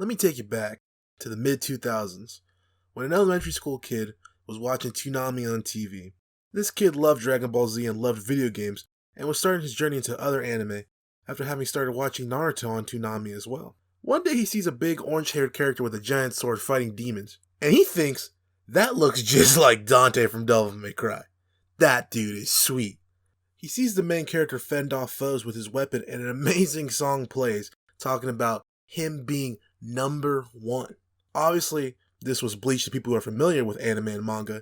Let me take you back to the mid-2000s, when an elementary school kid was watching Toonami on TV. This kid loved Dragon Ball Z and loved video games, and was starting his journey into other anime after having started watching Naruto on Toonami as well. One day he sees a big orange-haired character with a giant sword fighting demons, and he thinks, that looks just like Dante from Devil May Cry. That dude is sweet. He sees the main character fend off foes with his weapon, and an amazing song plays talking about him being number one. Obviously, this was Bleach to people who are familiar with anime and manga,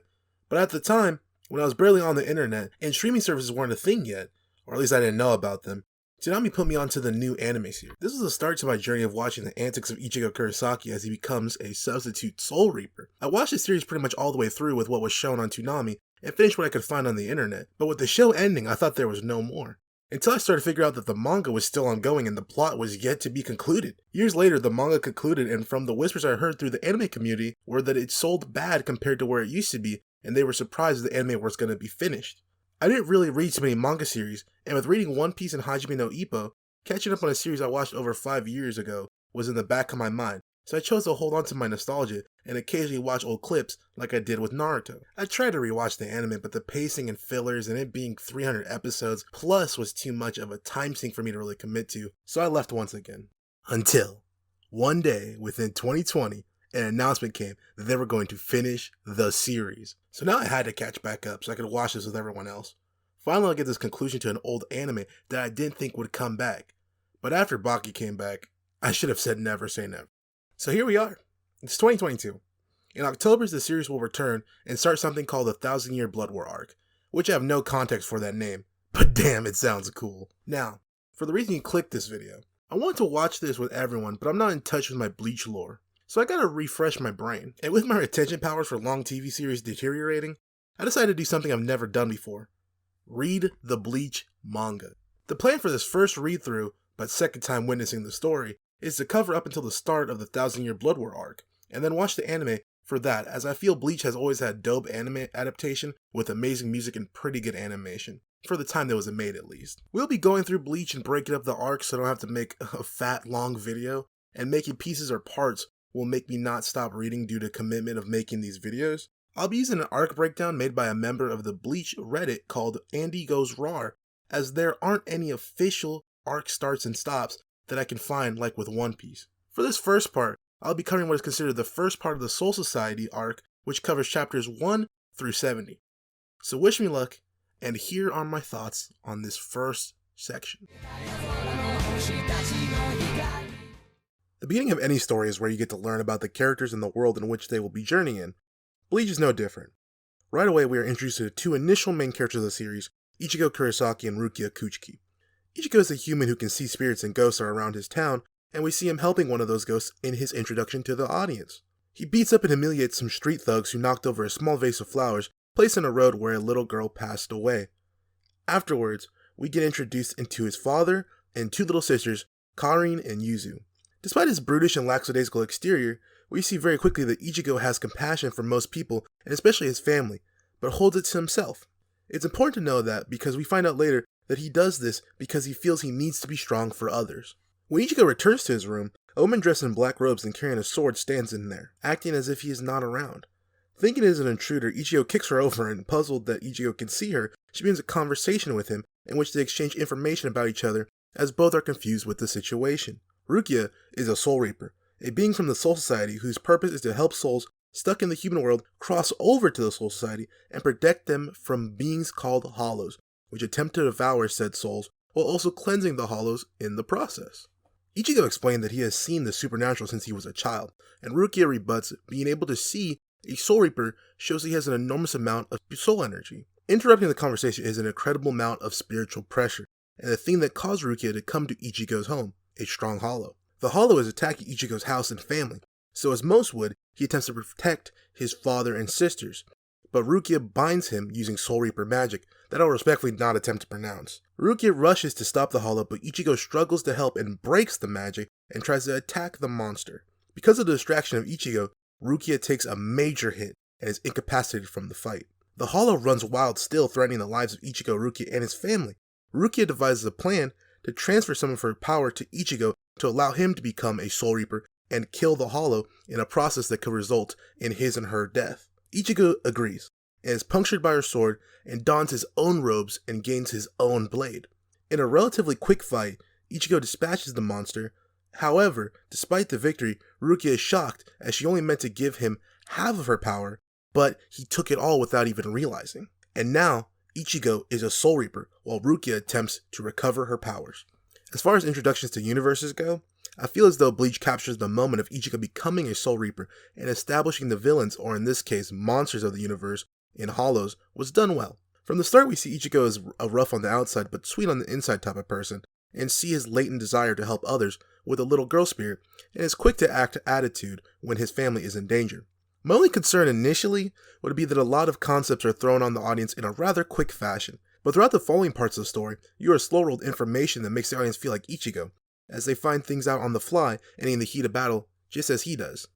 but at the time, when I was barely on the internet and streaming services weren't a thing yet, or at least I didn't know about them, Toonami put me onto the new anime series. This was the start to my journey of watching the antics of Ichigo Kurosaki as he becomes a substitute Soul Reaper. I watched the series pretty much all the way through with what was shown on Toonami and finished what I could find on the internet, but with the show ending, I thought there was no more. Until I started to figure out that the manga was still ongoing and the plot was yet to be concluded. Years later, the manga concluded, and from the whispers I heard through the anime community were that it sold bad compared to where it used to be, and they were surprised the anime was going to be finished. I didn't really read too many manga series, and with reading One Piece and Hajime no Ippo, catching up on a series I watched over 5 years ago was in the back of my mind, so I chose to hold on to my nostalgia and occasionally watch old clips like I did with Naruto. I tried to rewatch the anime, but the pacing and fillers and it being 300 episodes plus was too much of a time sink for me to really commit to, so I left once again. Until one day within 2020, an announcement came that they were going to finish the series. So now I had to catch back up so I could watch this with everyone else. Finally I get this conclusion to an old anime that I didn't think would come back. But after Baki came back, I should have said never say never. So here we are. It's 2022. In October, the series will return and start something called the 1,000-Year Blood War arc, which I have no context for that name, but damn, it sounds cool. Now, for the reason you clicked this video, I want to watch this with everyone, but I'm not in touch with my Bleach lore, so I gotta refresh my brain. And with my retention powers for long TV series deteriorating, I decided to do something I've never done before. Read the Bleach manga. The plan for this first read-through, but second time witnessing the story, is to cover up until the start of the 1,000-Year Blood War arc, and then watch the anime for that, as I feel Bleach has always had dope anime adaptation with amazing music and pretty good animation, for the time that was made at least. We'll be going through Bleach and breaking up the arcs so I don't have to make a fat long video, and making pieces or parts will make me not stop reading due to commitment of making these videos. I'll be using an arc breakdown made by a member of the Bleach Reddit called Andy Goes Rar, as there aren't any official arc starts and stops that I can find like with One Piece. For this first part, I'll be covering what is considered the first part of the Soul Society arc, which covers chapters 1 through 70. So wish me luck, and here are my thoughts on this first section. The beginning of any story is where you get to learn about the characters and the world in which they will be journeying in. Bleach is no different. Right away we are introduced to the two initial main characters of the series, Ichigo Kurosaki and Rukia Kuchiki. Ichigo is a human who can see spirits and ghosts are around his town, and we see him helping one of those ghosts in his introduction to the audience. He beats up and humiliates some street thugs who knocked over a small vase of flowers placed in a road where a little girl passed away. Afterwards, we get introduced into his father and two little sisters, Karin and Yuzu. Despite his brutish and lackadaisical exterior, we see very quickly that Ichigo has compassion for most people, and especially his family, but holds it to himself. It's important to know that because we find out later that he does this because he feels he needs to be strong for others. When Ichigo returns to his room, a woman dressed in black robes and carrying a sword stands in there, acting as if he is not around. Thinking it is an intruder, Ichigo kicks her over, and puzzled that Ichigo can see her, she begins a conversation with him in which they exchange information about each other as both are confused with the situation. Rukia is a Soul Reaper, a being from the Soul Society whose purpose is to help souls stuck in the human world cross over to the Soul Society and protect them from beings called Hollows, which attempt to devour said souls while also cleansing the Hollows in the process. Ichigo explained that he has seen the supernatural since he was a child, and Rukia rebuts being able to see a Soul Reaper shows he has an enormous amount of soul energy. Interrupting the conversation is an incredible amount of spiritual pressure, and the thing that caused Rukia to come to Ichigo's home, a strong Hollow. The Hollow is attacking Ichigo's house and family, so as most would, he attempts to protect his father and sisters, but Rukia binds him using Soul Reaper magic that I will respectfully not attempt to pronounce. Rukia rushes to stop the Hollow, but Ichigo struggles to help and breaks the magic and tries to attack the monster. Because of the distraction of Ichigo, Rukia takes a major hit and is incapacitated from the fight. The Hollow runs wild, still threatening the lives of Ichigo, Rukia, and his family. Rukia devises a plan to transfer some of her power to Ichigo to allow him to become a Soul Reaper and kill the hollow in a process that could result in his and her death. Ichigo agrees, and is punctured by her sword and dons his own robes and gains his own blade. In a relatively quick fight, Ichigo dispatches the monster. However, despite the victory, Rukia is shocked as she only meant to give him half of her power, but he took it all without even realizing. And now, Ichigo is a Soul Reaper, while Rukia attempts to recover her powers. As far as introductions to universes go, I feel as though Bleach captures the moment of Ichigo becoming a Soul Reaper and establishing the villains, or in this case, monsters of the universe, in Hollows, was done well. From the start, we see Ichigo as a rough on the outside but sweet on the inside type of person, and see his latent desire to help others with a little girl spirit, and his quick to act attitude when his family is in danger. My only concern initially would be that a lot of concepts are thrown on the audience in a rather quick fashion, but throughout the following parts of the story, you are slow-rolled information that makes the audience feel like Ichigo, as they find things out on the fly and in the heat of battle, just as he does.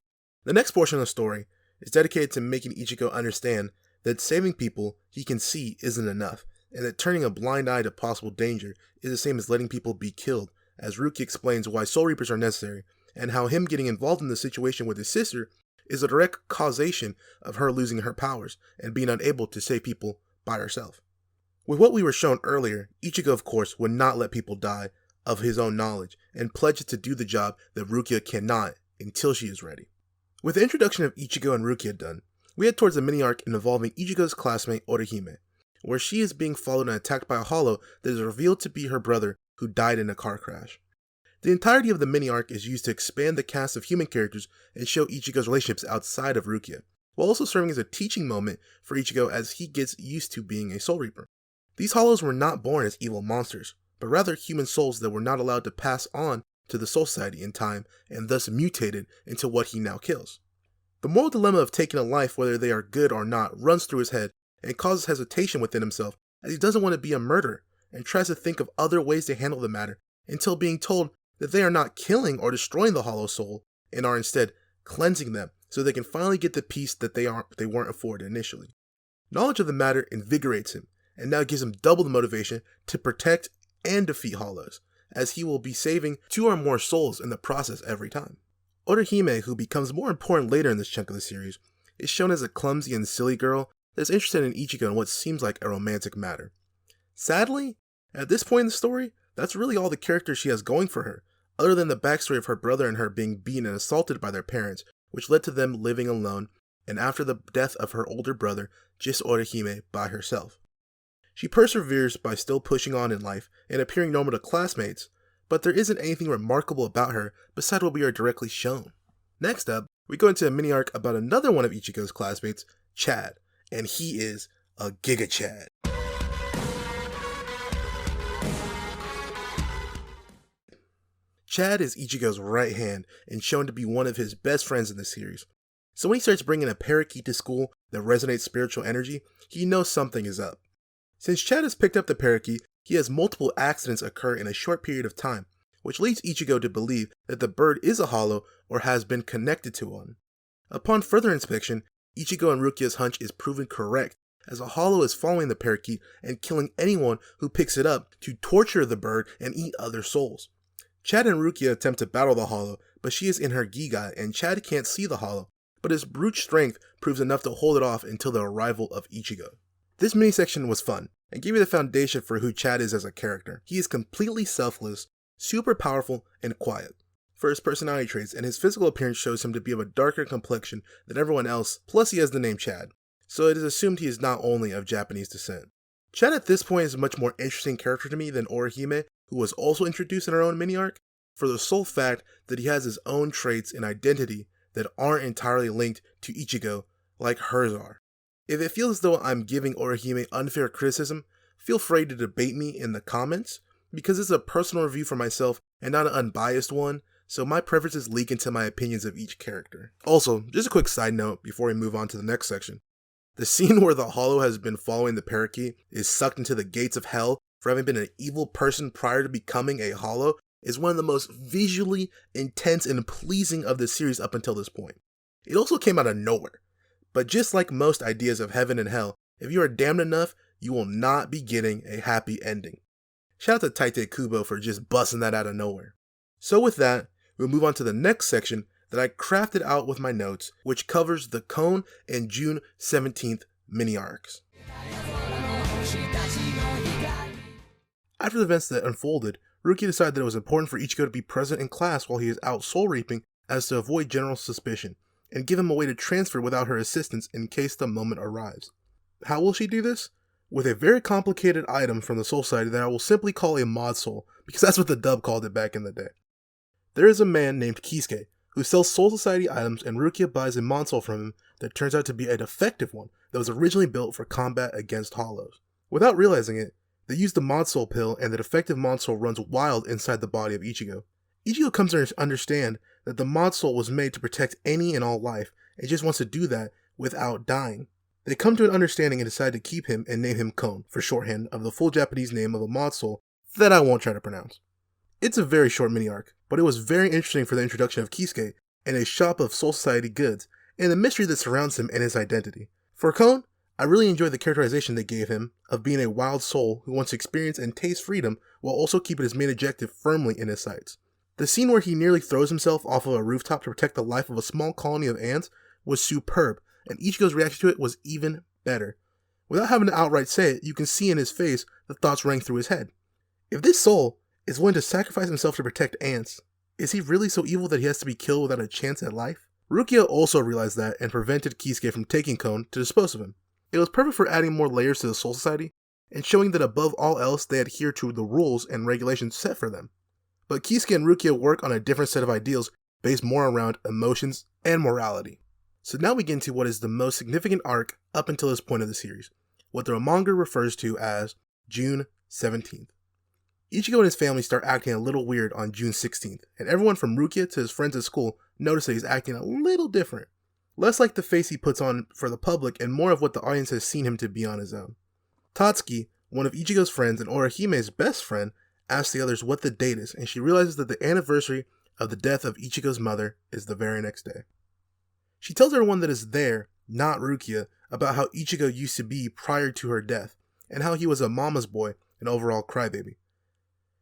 The next portion of the story is dedicated to making Ichigo understand that saving people he can see isn't enough, and that turning a blind eye to possible danger is the same as letting people be killed, as Rukia explains why Soul Reapers are necessary, and how him getting involved in the situation with his sister is a direct causation of her losing her powers and being unable to save people by herself. With what we were shown earlier, Ichigo of course would not let people die of his own knowledge, and pledges to do the job that Rukia cannot until she is ready. With the introduction of Ichigo and Rukia done, we head towards the mini-arc involving Ichigo's classmate Orihime, where she is being followed and attacked by a hollow that is revealed to be her brother who died in a car crash. The entirety of the mini-arc is used to expand the cast of human characters and show Ichigo's relationships outside of Rukia, while also serving as a teaching moment for Ichigo as he gets used to being a Soul Reaper. These hollows were not born as evil monsters, but rather human souls that were not allowed to pass on to the Soul Society in time, and thus mutated into what he now kills. The moral dilemma of taking a life, whether they are good or not, runs through his head and causes hesitation within himself, as he doesn't want to be a murderer and tries to think of other ways to handle the matter, until being told that they are not killing or destroying the hollow soul and are instead cleansing them so they can finally get the peace that they weren't afforded initially. Knowledge of the matter invigorates him and now gives him double the motivation to protect and defeat hollows, as he will be saving 2 or more souls in the process every time. Orihime, who becomes more important later in this chunk of the series, is shown as a clumsy and silly girl that is interested in Ichigo in what seems like a romantic matter. Sadly, at this point in the story, that's really all the character she has going for her, other than the backstory of her brother and her being beaten and assaulted by their parents, which led to them living alone, and after the death of her older brother, just Orihime by herself. She perseveres by still pushing on in life and appearing normal to classmates, but there isn't anything remarkable about her besides what we are directly shown. Next up, we go into a mini-arc about another one of Ichigo's classmates, Chad, and he is a Giga Chad. Chad is Ichigo's right hand and shown to be one of his best friends in the series. So when he starts bringing a parakeet to school that resonates spiritual energy, he knows something is up. Since Chad has picked up the parakeet, he has multiple accidents occur in a short period of time, which leads Ichigo to believe that the bird is a hollow or has been connected to one. Upon further inspection, Ichigo and Rukia's hunch is proven correct, as a hollow is following the parakeet and killing anyone who picks it up to torture the bird and eat other souls. Chad and Rukia attempt to battle the hollow, but she is in her Giga and Chad can't see the hollow, but his brute strength proves enough to hold it off until the arrival of Ichigo. This mini-section was fun, and gave me the foundation for who Chad is as a character. He is completely selfless, super powerful, and quiet. For his personality traits, and his physical appearance shows him to be of a darker complexion than everyone else, plus he has the name Chad, so it is assumed he is not only of Japanese descent. Chad at this point is a much more interesting character to me than Orihime, who was also introduced in our own mini-arc, for the sole fact that he has his own traits and identity that aren't entirely linked to Ichigo like hers are. If it feels as though I'm giving Orihime unfair criticism, feel free to debate me in the comments, because this is a personal review for myself and not an unbiased one, so my preferences leak into my opinions of each character. Also, just a quick side note before we move on to the next section. The scene where the hollow has been following the parakeet is sucked into the gates of hell for having been an evil person prior to becoming a hollow is one of the most visually intense and pleasing of the series up until this point. It also came out of nowhere. But just like most ideas of heaven and hell, if you are damned enough, you will not be getting a happy ending. Shout out to Taite Kubo for just busting that out of nowhere. So with that, we'll move on to the next section that I crafted out with my notes, which covers the Kon and June 17th mini arcs. After the events that unfolded, Rukia decided that it was important for Ichigo to be present in class while he is out soul reaping as to avoid general suspicion, and give him a way to transfer without her assistance in case the moment arrives. How will she do this? With a very complicated item from the Soul Society that I will simply call a mod soul, because that's what the dub called it back in the day. There is a man named Kisuke who sells Soul Society items, and Rukia buys a mod soul from him that turns out to be a defective one that was originally built for combat against hollows. Without realizing it, they use the mod soul pill, and the defective mod soul runs wild inside the body of Ichigo. Ichigo comes to understand that the mod soul was made to protect any and all life, and just wants to do that without dying. They come to an understanding and decide to keep him and name him Kon, for shorthand of the full Japanese name of a mod soul that I won't try to pronounce. It's a very short mini arc, but it was very interesting for the introduction of Kisuke and a shop of Soul Society goods, and the mystery that surrounds him and his identity. For Kon, I really enjoyed the characterization they gave him of being a wild soul who wants to experience and taste freedom while also keeping his main objective firmly in his sights. The scene where he nearly throws himself off of a rooftop to protect the life of a small colony of ants was superb, and Ichigo's reaction to it was even better. Without having to outright say it, you can see in his face the thoughts running through his head. If this soul is willing to sacrifice himself to protect ants, is he really so evil that he has to be killed without a chance at life? Rukia also realized that and prevented Kisuke from taking Kon to dispose of him. It was perfect for adding more layers to the Soul Society and showing that above all else they adhere to the rules and regulations set for them. But Kisuke and Rukia work on a different set of ideals based more around emotions and morality. So now we get into what is the most significant arc up until this point of the series, what the manga refers to as June 17th. Ichigo and his family start acting a little weird on June 16th, and everyone from Rukia to his friends at school notice that he's acting a little different. Less like the face he puts on for the public and more of what the audience has seen him to be on his own. Tatsuki, one of Ichigo's friends and Orihime's best friend, asks the others what the date is, and she realizes that the anniversary of the death of Ichigo's mother is the very next day. She tells everyone that is there, not Rukia, about how Ichigo used to be prior to her death, and how he was a mama's boy and overall crybaby.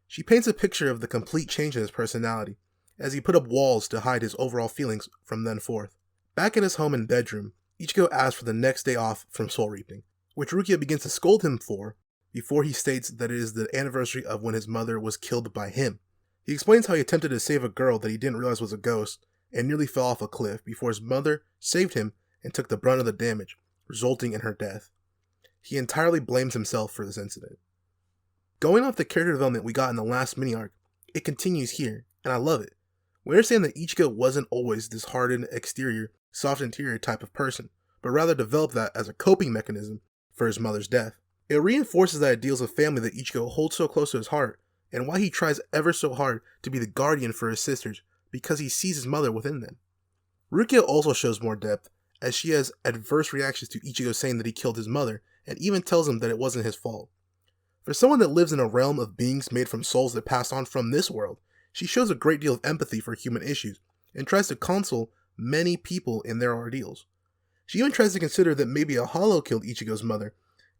She paints a picture of the complete change in his personality, as he put up walls to hide his overall feelings from then forth. Back in his home and bedroom, Ichigo asks for the next day off from soul reaping, which Rukia begins to scold him for before he states that it is the anniversary of when his mother was killed by him. He explains how he attempted to save a girl that he didn't realize was a ghost and nearly fell off a cliff before his mother saved him and took the brunt of the damage, resulting in her death. He entirely blames himself for this incident. Going off the character development we got in the last mini arc, it continues here, and I love it. We understand that Ichigo wasn't always this hardened exterior, soft interior type of person, but rather developed that as a coping mechanism for his mother's death. It reinforces the ideals of family that Ichigo holds so close to his heart, and why he tries ever so hard to be the guardian for his sisters, because he sees his mother within them. Rukia also shows more depth, as she has adverse reactions to Ichigo saying that he killed his mother, and even tells him that it wasn't his fault. For someone that lives in a realm of beings made from souls that passed on from this world, she shows a great deal of empathy for human issues, and tries to console many people in their ordeals. She even tries to consider that maybe a hollow killed Ichigo's mother,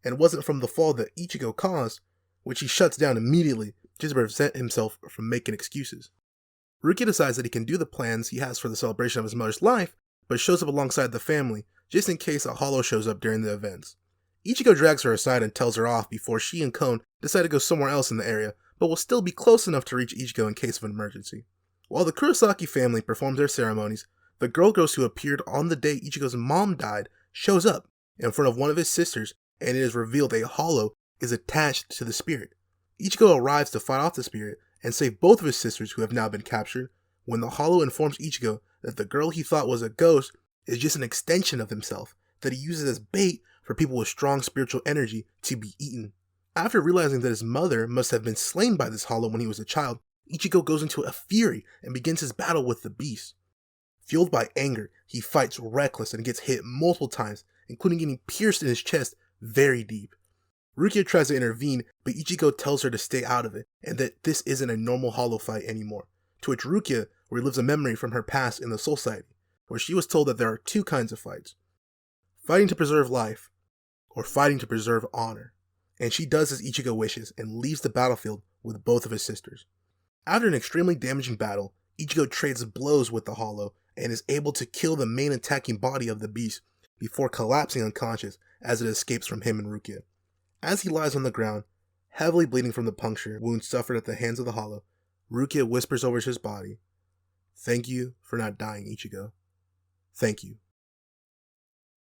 and wasn't from the fall that Ichigo caused, which he shuts down immediately just to prevent himself from making excuses. Rukia decides that he can do the plans he has for the celebration of his mother's life, but shows up alongside the family, just in case a hollow shows up during the events. Ichigo drags her aside and tells her off before she and Kon decide to go somewhere else in the area, but will still be close enough to reach Ichigo in case of an emergency. While the Kurosaki family performs their ceremonies, the girl ghost who appeared on the day Ichigo's mom died shows up in front of one of his sisters, and it is revealed a hollow is attached to the spirit. Ichigo arrives to fight off the spirit and save both of his sisters who have now been captured, when the hollow informs Ichigo that the girl he thought was a ghost is just an extension of himself that he uses as bait for people with strong spiritual energy to be eaten. After realizing that his mother must have been slain by this hollow when he was a child, Ichigo goes into a fury and begins his battle with the beast. Fueled by anger, he fights reckless and gets hit multiple times, including getting pierced in his chest very deep. Rukia tries to intervene, but Ichigo tells her to stay out of it, and that this isn't a normal hollow fight anymore, to which Rukia relives a memory from her past in the Soul Society, where she was told that there are two kinds of fights: fighting to preserve life, or fighting to preserve honor, and she does as Ichigo wishes and leaves the battlefield with both of his sisters. After an extremely damaging battle, Ichigo trades blows with the hollow and is able to kill the main attacking body of the beast before collapsing unconscious as it escapes from him and Rukia. As he lies on the ground, heavily bleeding from the puncture wounds suffered at the hands of the Hollow, Rukia whispers over his body, "Thank you for not dying, Ichigo. Thank you."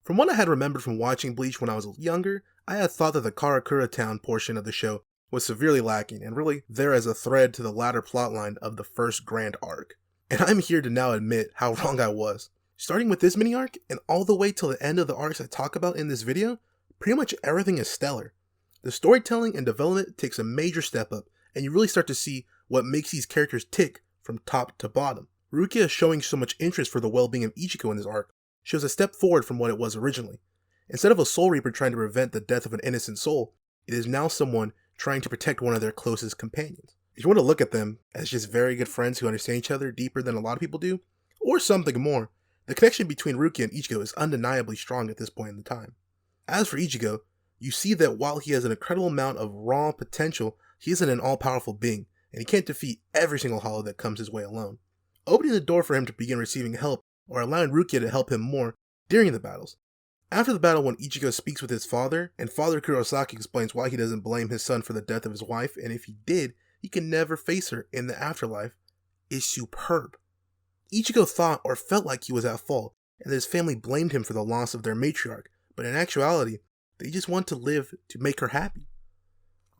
From what I had remembered from watching Bleach when I was younger, I had thought that the Karakura Town portion of the show was severely lacking and really there as a thread to the latter plotline of the first grand arc. And I'm here to now admit how wrong I was. Starting with this mini arc and all the way till the end of the arcs I talk about in this video, pretty much everything is stellar. The storytelling and development takes a major step up, and you really start to see what makes these characters tick from top to bottom. Rukia showing so much interest for the well-being of Ichigo in this arc shows a step forward from what it was originally. Instead of a Soul Reaper trying to prevent the death of an innocent soul, it is now someone trying to protect one of their closest companions. If you want to look at them as just very good friends who understand each other deeper than a lot of people do, or something more, the connection between Rukia and Ichigo is undeniably strong at this point in the time. As for Ichigo, you see that while he has an incredible amount of raw potential, he isn't an all-powerful being, and he can't defeat every single Hollow that comes his way alone. Opening the door for him to begin receiving help, or allowing Rukia to help him more during the battles. After the battle when Ichigo speaks with his father, and Father Kurosaki explains why he doesn't blame his son for the death of his wife, and if he did, he can never face her in the afterlife, is superb. Ichigo thought or felt like he was at fault, and that his family blamed him for the loss of their matriarch, but in actuality, they just want to live to make her happy.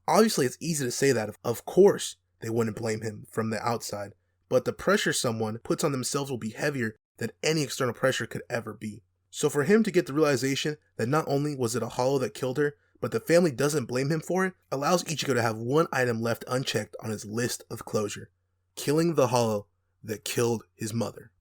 Obviously, it's easy to say that, of course, they wouldn't blame him from the outside, but the pressure someone puts on themselves will be heavier than any external pressure could ever be. So for him to get the realization that not only was it a Hollow that killed her, but the family doesn't blame him for it, allows Ichigo to have one item left unchecked on his list of closure: killing the Hollow that killed his mother.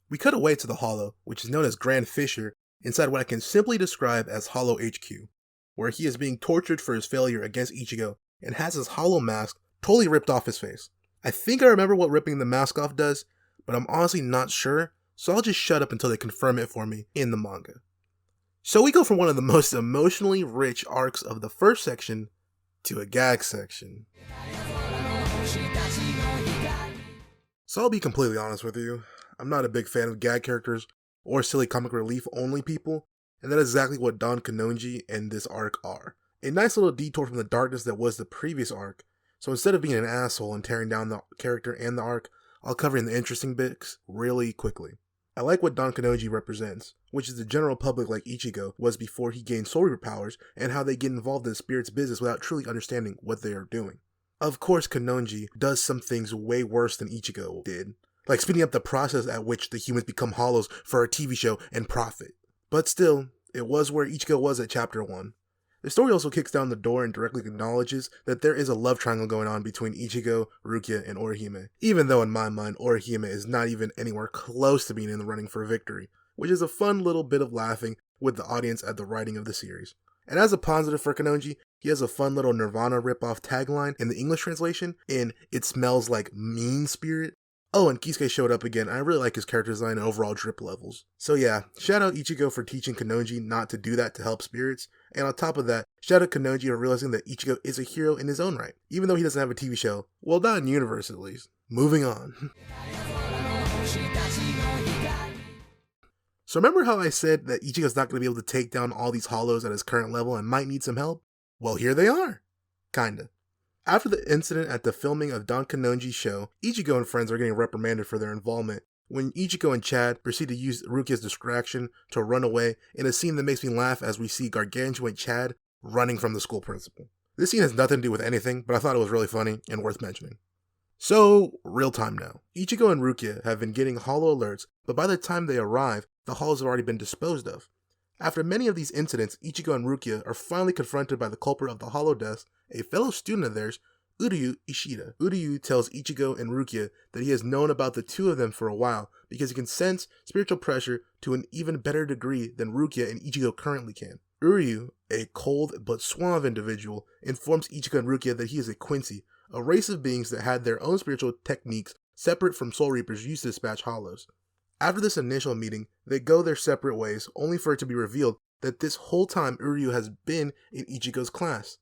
We cut away to the Hollow, which is known as Grand Fissure, inside what I can simply describe as Hollow HQ, where he is being tortured for his failure against Ichigo and has his Hollow mask totally ripped off his face. I think I remember what ripping the mask off does, but I'm honestly not sure, so I'll just shut up until they confirm it for me in the manga. So we go from one of the most emotionally rich arcs of the first section to a gag section. So I'll be completely honest with you, I'm not a big fan of gag characters or silly comic relief only people, and that is exactly what Don Kanonji and this arc are. A nice little detour from the darkness that was the previous arc, so instead of being an asshole and tearing down the character and the arc, I'll cover in the interesting bits really quickly. I like what Don Kanonji represents, which is the general public like Ichigo was before he gained Soul Reaper powers, and how they get involved in the spirit's business without truly understanding what they are doing. Of course, Kanonji does some things way worse than Ichigo did, like speeding up the process at which the humans become hollows for a TV show and profit. But still, it was where Ichigo was at chapter 1. The story also kicks down the door and directly acknowledges that there is a love triangle going on between Ichigo, Rukia, and Orihime, even though in my mind Orihime is not even anywhere close to being in the running for victory, which is a fun little bit of laughing with the audience at the writing of the series. And as a positive for Kanonji, he has a fun little Nirvana ripoff tagline in the English translation in "It smells like mean spirit." Oh, and Kisuke showed up again. I really like his character design and overall drip levels. So yeah, shout out Ichigo for teaching Kanonji not to do that to help spirits. And on top of that, shout out Kanonji for realizing that Ichigo is a hero in his own right, even though he doesn't have a TV show. Well, not in universe at least. Moving on. So remember how I said that Ichigo's not going to be able to take down all these hollows at his current level and might need some help? Well, here they are. Kinda. After the incident at the filming of Don Kanonji's show, Ichigo and friends are getting reprimanded for their involvement when Ichigo and Chad proceed to use Rukia's distraction to run away in a scene that makes me laugh as we see Gargantuan Chad running from the school principal. This scene has nothing to do with anything, but I thought it was really funny and worth mentioning. So, real time now. Ichigo and Rukia have been getting hollow alerts, but by the time they arrive, the hollows have already been disposed of. After many of these incidents, Ichigo and Rukia are finally confronted by the culprit of the hollow deaths, a fellow student of theirs, Uryu Ishida. Uryu tells Ichigo and Rukia that he has known about the two of them for a while because he can sense spiritual pressure to an even better degree than Rukia and Ichigo currently can. Uryu, a cold but suave individual, informs Ichigo and Rukia that he is a Quincy, a race of beings that had their own spiritual techniques separate from Soul Reapers used to dispatch hollows. After this initial meeting, they go their separate ways, only for it to be revealed that this whole time Uryu has been in Ichigo's class.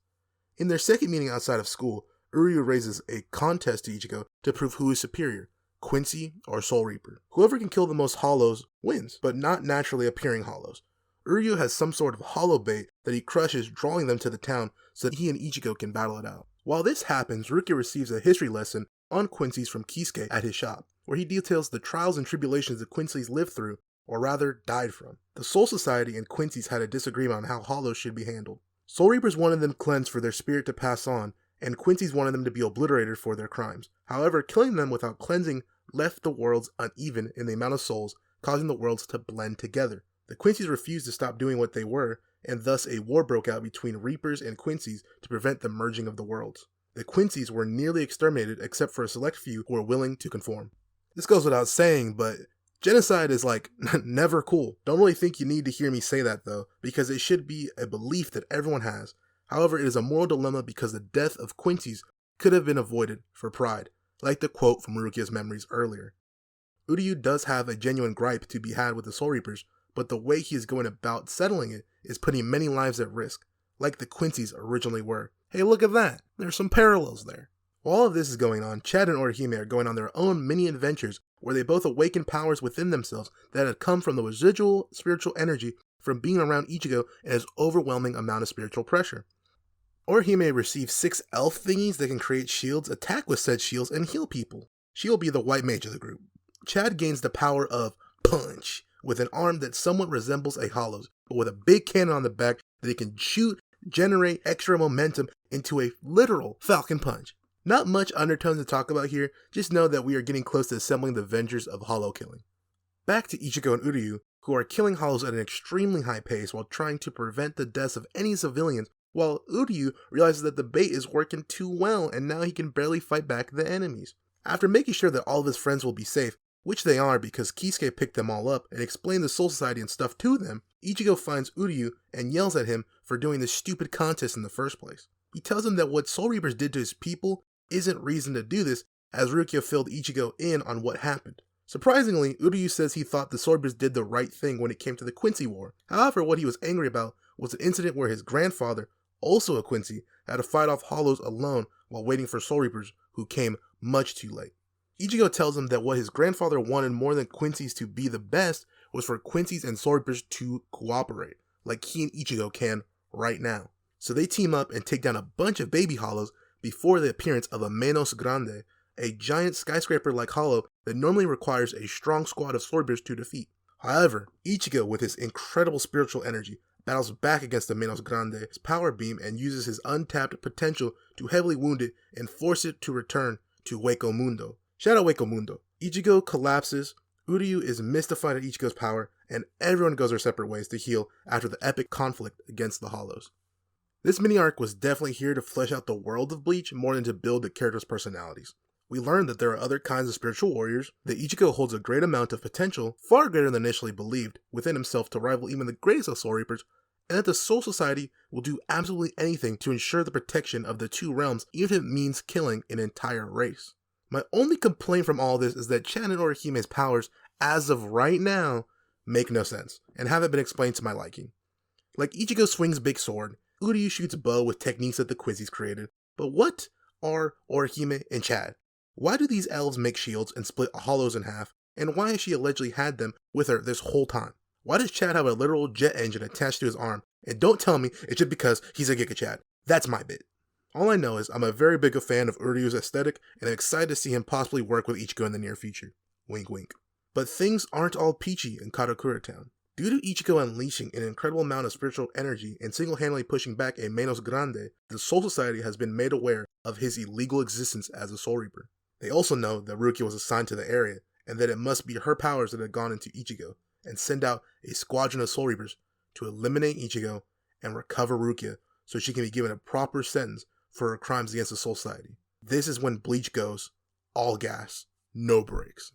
In their second meeting outside of school, Uryu raises a contest to Ichigo to prove who is superior, Quincy or Soul Reaper. Whoever can kill the most hollows wins, but not naturally appearing hollows. Uryu has some sort of hollow bait that he crushes, drawing them to the town so that he and Ichigo can battle it out. While this happens, Rukia receives a history lesson on Quincy's from Kisuke at his shop, where he details the trials and tribulations that Quincy's lived through, or rather, died from. The Soul Society and Quincy's had a disagreement on how hollows should be handled. Soul Reapers wanted them cleansed for their spirit to pass on, and Quincy's wanted them to be obliterated for their crimes. However, killing them without cleansing left the worlds uneven in the amount of souls, causing the worlds to blend together. The Quincy's refused to stop doing what they were, and thus a war broke out between Reapers and Quincy's to prevent the merging of the worlds. The Quincy's were nearly exterminated except for a select few who were willing to conform. This goes without saying, but genocide is like never cool. Don't really think you need to hear me say that though, because it should be a belief that everyone has. However, it is a moral dilemma because the death of Quincy's could have been avoided for pride, like the quote from Rukia's memories earlier. Uryu does have a genuine gripe to be had with the Soul Reapers, but the way he is going about settling it is putting many lives at risk, like the Quincy's originally were. Hey, look at that. There's some parallels there. While all of this is going on, Chad and Orihime are going on their own mini adventures where they both awaken powers within themselves that had come from the residual spiritual energy from being around Ichigo and his overwhelming amount of spiritual pressure. Orihime receives 6 elf thingies that can create shields, attack with said shields, and heal people. She will be the white mage of the group. Chad gains the power of Punch, with an arm that somewhat resembles a hollow's, but with a big cannon on the back that it can shoot, generate extra momentum into a literal falcon punch. Not much undertones to talk about here, just know that we are getting close to assembling the Avengers of hollow killing. Back to Ichigo and Uryu, who are killing hollows at an extremely high pace while trying to prevent the deaths of any civilians, while Uryu realizes that the bait is working too well and now he can barely fight back the enemies. After making sure that all of his friends will be safe, which they are because Kisuke picked them all up and explained the Soul Society and stuff to them, Ichigo finds Uryu and yells at him for doing this stupid contest in the first place. He tells him that what Soul Reapers did to his people isn't reason to do this, as Rukia filled Ichigo in on what happened. Surprisingly, Uryu says he thought the Soul Reapers did the right thing when it came to the Quincy War. However, what he was angry about was an incident where his grandfather, also a Quincy, had to fight off hollows alone while waiting for Soul Reapers who came much too late. Ichigo tells him that what his grandfather wanted more than Quincy's to be the best was for Quincy's and Soul Reapers to cooperate, like he and Ichigo can right now. So they team up and take down a bunch of baby hollows before the appearance of a Menos Grande, a giant skyscraper-like hollow that normally requires a strong squad of Soul Reapers to defeat. However, Ichigo, with his incredible spiritual energy, battles back against the Menos Grande's power beam and uses his untapped potential to heavily wound it and force it to return to Hueco Mundo. Shout out Hueco Mundo. Ichigo collapses, Uryu is mystified at Ichigo's power, and everyone goes their separate ways to heal after the epic conflict against the Hollows. This mini-arc was definitely here to flesh out the world of Bleach more than to build the characters' personalities. We learned that there are other kinds of spiritual warriors, that Ichigo holds a great amount of potential, far greater than initially believed, within himself to rival even the greatest of Soul Reapers, and that the Soul Society will do absolutely anything to ensure the protection of the two realms, even if it means killing an entire race. My only complaint from all this is that Chad and Orihime's powers, as of right now, make no sense, and haven't been explained to my liking. Like Ichigo swings big sword, Uryu shoots bow with techniques that the Quincy's created, but what are Orihime and Chad? Why do these elves make shields and split hollows in half, and why has she allegedly had them with her this whole time? Why does Chad have a literal jet engine attached to his arm, and don't tell me it's just because he's a Giga Chad. That's my bit. All I know is I'm a very big fan of Uryu's aesthetic, and I'm excited to see him possibly work with Ichigo in the near future. Wink wink. But things aren't all peachy in Karakura Town. Due to Ichigo unleashing an incredible amount of spiritual energy and single-handedly pushing back a Menos Grande, the Soul Society has been made aware of his illegal existence as a Soul Reaper. They also know that Rukia was assigned to the area, and that it must be her powers that had gone into Ichigo, and send out a squadron of Soul Reapers to eliminate Ichigo and recover Rukia so she can be given a proper sentence for her crimes against the Soul Society. This is when Bleach goes all gas, no brakes.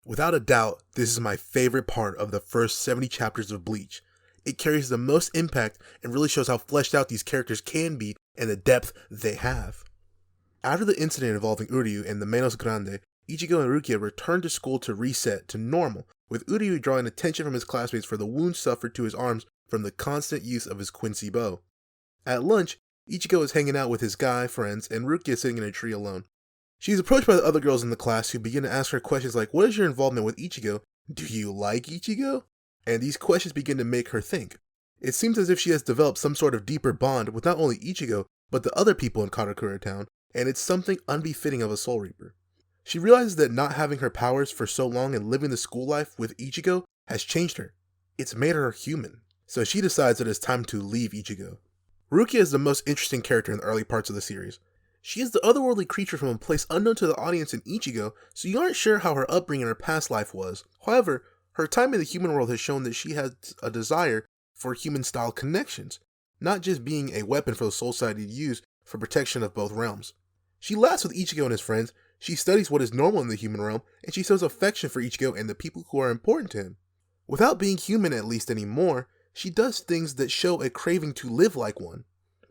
Without a doubt, this is my favorite part of the first 70 chapters of Bleach. It carries the most impact and really shows how fleshed out these characters can be and the depth they have. After the incident involving Uryu and the Menos Grande, Ichigo and Rukia return to school to reset to normal, with Uryu drawing attention from his classmates for the wounds suffered to his arms from the constant use of his Quincy bow. At lunch, Ichigo is hanging out with his guy friends and Rukia is sitting in a tree alone. She's approached by the other girls in the class who begin to ask her questions like, what is your involvement with Ichigo? Do you like Ichigo? And these questions begin to make her think. It seems as if she has developed some sort of deeper bond with not only Ichigo, but the other people in Karakura Town, and it's something unbefitting of a Soul Reaper. She realizes that not having her powers for so long and living the school life with Ichigo has changed her. It's made her human. So she decides that it's time to leave Ichigo. Rukia is the most interesting character in the early parts of the series. She is the otherworldly creature from a place unknown to the audience in Ichigo, so you aren't sure how her upbringing in her past life was. However, her time in the human world has shown that she has a desire for human-style connections, not just being a weapon for the Soul Society to use for protection of both realms. She laughs with Ichigo and his friends, she studies what is normal in the human realm, and she shows affection for Ichigo and the people who are important to him. Without being human at least anymore, she does things that show a craving to live like one.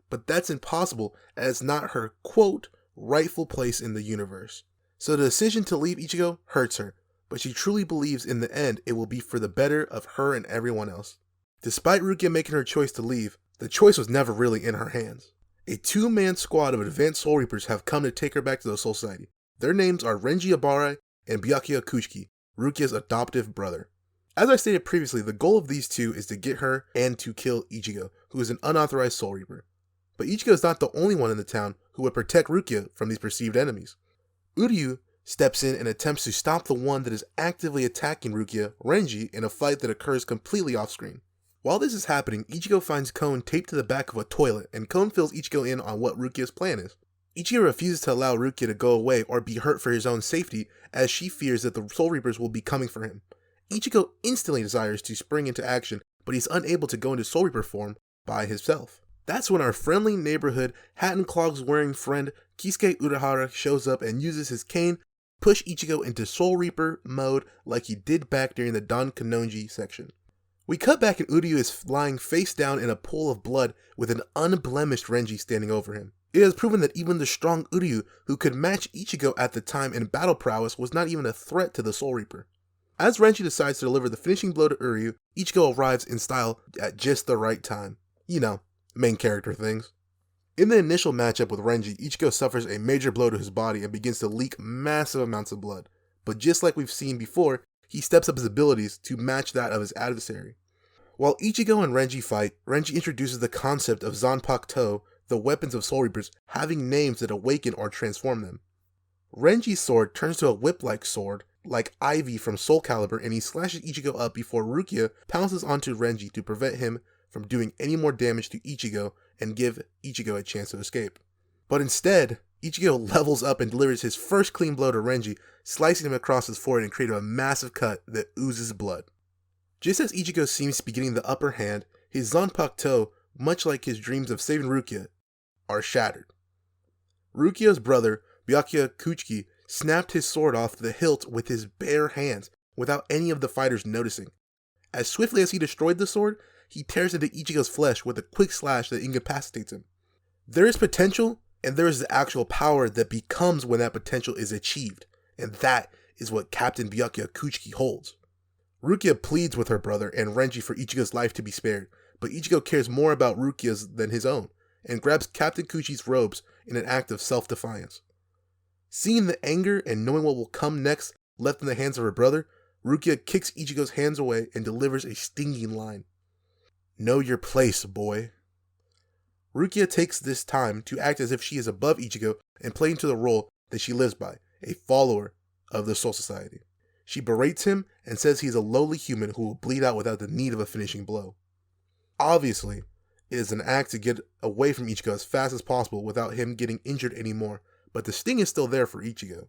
But that's impossible, as it's not her, quote, rightful place in the universe. So the decision to leave Ichigo hurts her, but she truly believes in the end it will be for the better of her and everyone else. Despite Rukia making her choice to leave, the choice was never really in her hands. A two-man squad of advanced Soul Reapers have come to take her back to the Soul Society. Their names are Renji Abare and Byakuya Kuchiki, Rukia's adoptive brother. As I stated previously, the goal of these two is to get her and to kill Ichigo, who is an unauthorized Soul Reaper. But Ichigo is not the only one in the town who would protect Rukia from these perceived enemies. Uryu steps in and attempts to stop the one that is actively attacking Rukia, Renji, in a fight that occurs completely off-screen. While this is happening, Ichigo finds Kon taped to the back of a toilet, and Kon fills Ichigo in on what Rukia's plan is. Ichigo refuses to allow Rukia to go away or be hurt for his own safety, as she fears that the Soul Reapers will be coming for him. Ichigo instantly desires to spring into action, but he's unable to go into Soul Reaper form by himself. That's when our friendly neighborhood hat and clogs wearing friend Kisuke Urahara shows up and uses his cane to push Ichigo into Soul Reaper mode like he did back during the Don Kanonji section. We cut back and Uryu is lying face down in a pool of blood with an unblemished Renji standing over him. It has proven that even the strong Uryu, who could match Ichigo at the time in battle prowess, was not even a threat to the Soul Reaper. As Renji decides to deliver the finishing blow to Uryu, Ichigo arrives in style at just the right time. You know, main character things. In the initial matchup with Renji, Ichigo suffers a major blow to his body and begins to leak massive amounts of blood. But just like we've seen before, he steps up his abilities to match that of his adversary. While Ichigo and Renji fight, Renji introduces the concept of Zanpakuto, the weapons of Soul Reapers, having names that awaken or transform them. Renji's sword turns to a whip-like sword, like Ivy from Soul Calibur, and he slashes Ichigo up before Rukia pounces onto Renji to prevent him from doing any more damage to Ichigo and give Ichigo a chance to escape. But instead, Ichigo levels up and delivers his first clean blow to Renji, slicing him across his forehead and creating a massive cut that oozes blood. Just as Ichigo seems to be getting the upper hand, his Zanpakuto, much like his dreams of saving Rukia, are shattered. Rukia's brother, Byakuya Kuchiki, snapped his sword off the hilt with his bare hands without any of the fighters noticing. As swiftly as he destroyed the sword, he tears into Ichigo's flesh with a quick slash that incapacitates him. There is potential, and there is the actual power that becomes when that potential is achieved, and that is what Captain Byakuya Kuchiki holds. Rukia pleads with her brother and Renji for Ichigo's life to be spared, but Ichigo cares more about Rukia's than his own, and grabs Captain Kuchi's robes in an act of self-defiance. Seeing the anger and knowing what will come next left in the hands of her brother, Rukia kicks Ichigo's hands away and delivers a stinging line. "Know your place, boy." Rukia takes this time to act as if she is above Ichigo and play into the role that she lives by, a follower of the Soul Society. She berates him and says he's a lowly human who will bleed out without the need of a finishing blow. Obviously, it is an act to get away from Ichigo as fast as possible without him getting injured anymore, but the sting is still there for Ichigo.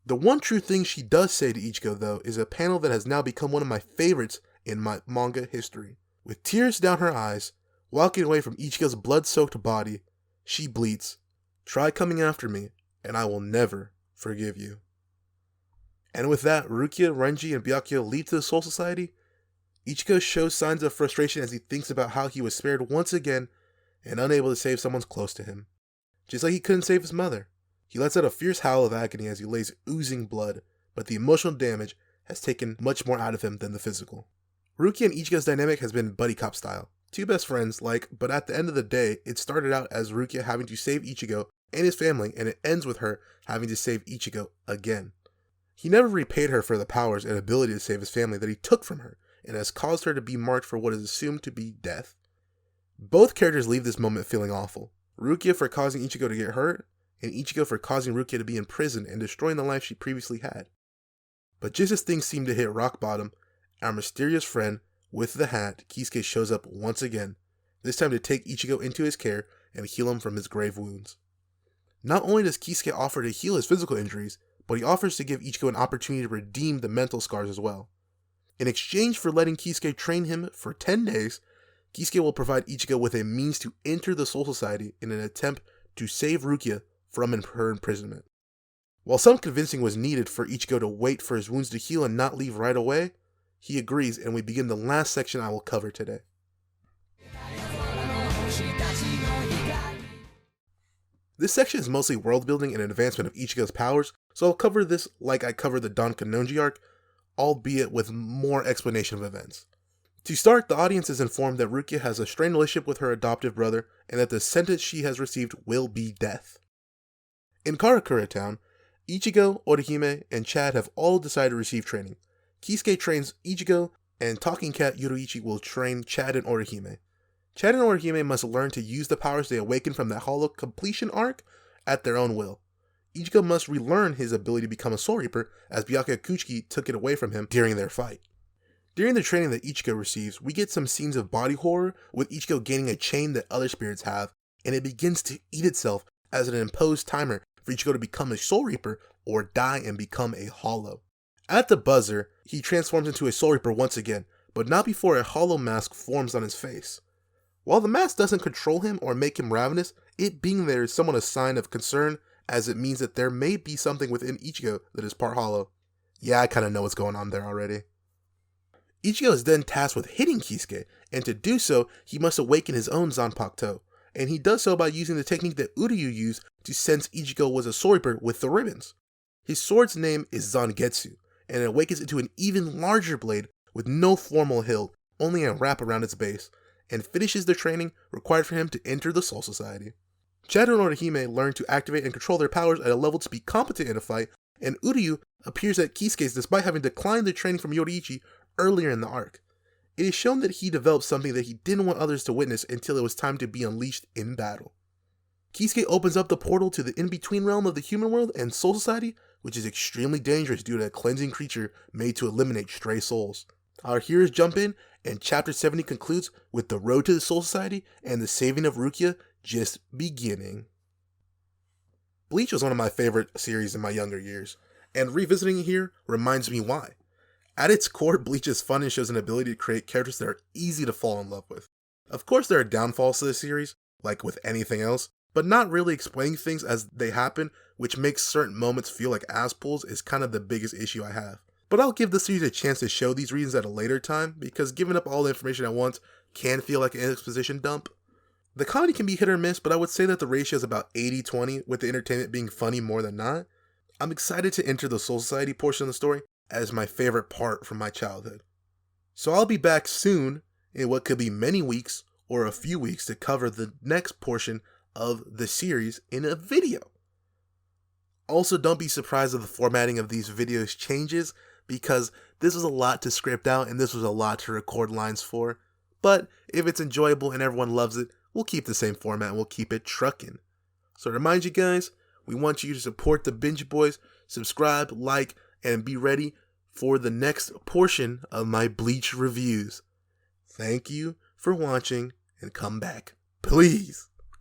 The one true thing she does say to Ichigo, though, is a panel that has now become one of my favorites in my manga history. With tears down her eyes, walking away from Ichigo's blood-soaked body, she bleats, "Try coming after me, and I will never forgive you." And with that, Rukia, Renji, and Byakuya leave to the Soul Society. Ichigo shows signs of frustration as he thinks about how he was spared once again and unable to save someone close to him. Just like he couldn't save his mother. He lets out a fierce howl of agony as he lays oozing blood, but the emotional damage has taken much more out of him than the physical. Rukia and Ichigo's dynamic has been buddy cop style. Two best friends, but at the end of the day, it started out as Rukia having to save Ichigo and his family, and it ends with her having to save Ichigo again. He never repaid her for the powers and ability to save his family that he took from her, and has caused her to be marked for what is assumed to be death. Both characters leave this moment feeling awful. Rukia for causing Ichigo to get hurt, and Ichigo for causing Rukia to be in prison and destroying the life she previously had. But just as things seem to hit rock bottom, our mysterious friend with the hat, Kisuke, shows up once again, this time to take Ichigo into his care and heal him from his grave wounds. Not only does Kisuke offer to heal his physical injuries, but he offers to give Ichigo an opportunity to redeem the mental scars as well. In exchange for letting Kisuke train him for 10 days, Kisuke will provide Ichigo with a means to enter the Soul Society in an attempt to save Rukia from her imprisonment. While some convincing was needed for Ichigo to wait for his wounds to heal and not leave right away, he agrees, and we begin the last section I will cover today. This section is mostly world building and advancement of Ichigo's powers, so I'll cover this like I covered the Don Kanonji arc, albeit with more explanation of events. To start, the audience is informed that Rukia has a strained relationship with her adoptive brother, and that the sentence she has received will be death. In Karakura Town, Ichigo, Orihime, and Chad have all decided to receive training. Kisuke trains Ichigo, and Talking Cat Yoruichi will train Chad and Orihime. Chad and Orihime must learn to use the powers they awaken from the Hollow Completion arc at their own will. Ichigo must relearn his ability to become a Soul Reaper, as Rukia Kuchiki took it away from him during their fight. During the training that Ichigo receives, we get some scenes of body horror, with Ichigo gaining a chain that other spirits have, and it begins to eat itself as an imposed timer for Ichigo to become a Soul Reaper or die and become a Hollow. At the buzzer, he transforms into a Soul Reaper once again, but not before a hollow mask forms on his face. While the mask doesn't control him or make him ravenous, it being there is somewhat a sign of concern, as it means that there may be something within Ichigo that is part hollow. Yeah, I kinda know what's going on there already. Ichigo is then tasked with hitting Kisuke, and to do so, he must awaken his own Zanpakuto, and he does so by using the technique that Uryu used to sense Ichigo was a Soul Reaper with the ribbons. His sword's name is Zangetsu, and it awakens into an even larger blade with no formal hilt, only a wrap around its base, and finishes the training required for him to enter the Soul Society. Chad and Orihime learn to activate and control their powers at a level to be competent in a fight, and Uryu appears at Kisuke's despite having declined the training from Yoruichi earlier in the arc. It is shown that he developed something that he didn't want others to witness until it was time to be unleashed in battle. Kisuke opens up the portal to the in-between realm of the human world and Soul Society, which is extremely dangerous due to a cleansing creature made to eliminate stray souls. Our heroes jump in, and Chapter 70 concludes with the road to the Soul Society and the saving of Rukia just beginning. Bleach was one of my favorite series in my younger years, and revisiting it here reminds me why. At its core, Bleach is fun and shows an ability to create characters that are easy to fall in love with. Of course, there are downfalls to the series, like with anything else, but not really explaining things as they happen, which makes certain moments feel like ass pulls, is kind of the biggest issue I have. But I'll give the series a chance to show these reasons at a later time, because giving up all the information at once can feel like an exposition dump. The comedy can be hit or miss, but I would say that the ratio is about 80-20, with the entertainment being funny more than not. I'm excited to enter the Soul Society portion of the story, as my favorite part from my childhood. So I'll be back soon, in what could be many weeks or a few weeks, to cover the next portion of the series in a video. Also, don't be surprised if the formatting of these videos changes, because this was a lot to script out and this was a lot to record lines for. But if it's enjoyable and everyone loves it, we'll keep the same format and we'll keep it trucking. So to remind you guys, we want you to support the Binge Boys, subscribe, like, and be ready for the next portion of my Bleach reviews. Thank you for watching, and come back, please.